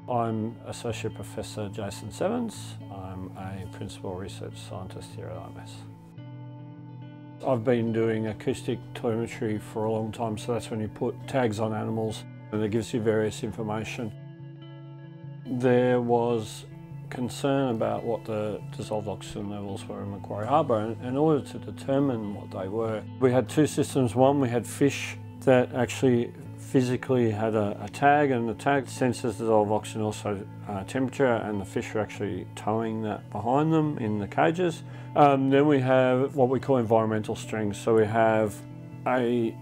I'm Associate Professor Jason Sevens. I'm a Principal Research Scientist here at IMS. I've been doing acoustic telemetry for a long time, so that's when you put tags on animals and it gives you various information. There was concern about what the dissolved oxygen levels were in Macquarie Harbour, and in order to determine what they were, we had two systems. One, we had fish that actually physically had a tag, and the tag senses dissolved oxygen, also temperature, and the fish are actually towing that behind them in the cages. Then we have what we call environmental strings. So we have a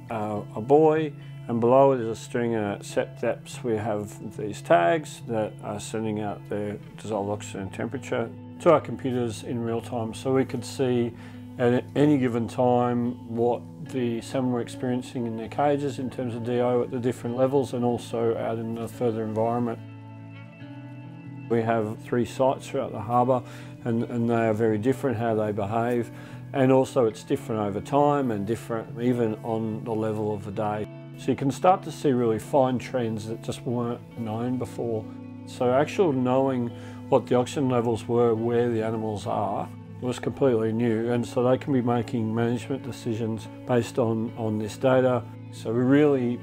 buoy, and below it is a string, and at set depths we have these tags that are sending out their dissolved oxygen and temperature to our computers in real time, so we could see at any given time what the salmon were experiencing in their cages in terms of DO at the different levels, and also out in the further environment. We have 3 sites throughout the harbour, and they are very different how they behave, and also it's different over time and different even on the level of the day. So you can start to see really fine trends that just weren't known before. So actual knowing what the oxygen levels were where the animals are was completely new, and so they can be making management decisions based on this data. So we really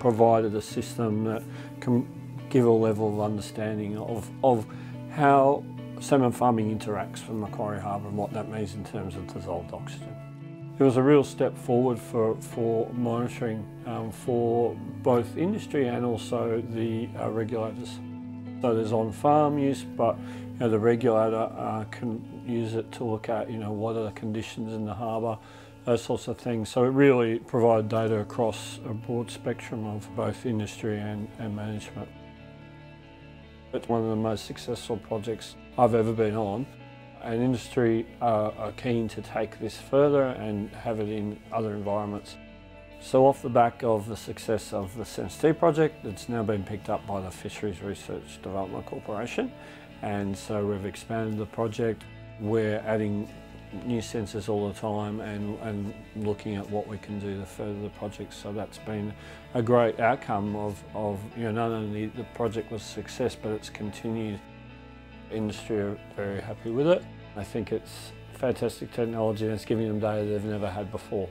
provided a system that can give a level of understanding of how salmon farming interacts with Macquarie Harbour and what that means in terms of dissolved oxygen. It was a real step forward for monitoring for both industry and also the regulators. So there's on-farm use, but the regulator can use it to look at what are the conditions in the harbour, those sorts of things. So it really provided data across a broad spectrum of both industry and management. It's one of the most successful projects I've ever been on, and industry are keen to take this further and have it in other environments. So off the back of the success of the Sensing project, it's now been picked up by the Fisheries Research Development Corporation, and so we've expanded the project. We're adding new sensors all the time and looking at what we can do to further the project. So that's been a great outcome of not only the project was a success, but it's continued. Industry are very happy with it. I think it's fantastic technology, and it's giving them data they've never had before.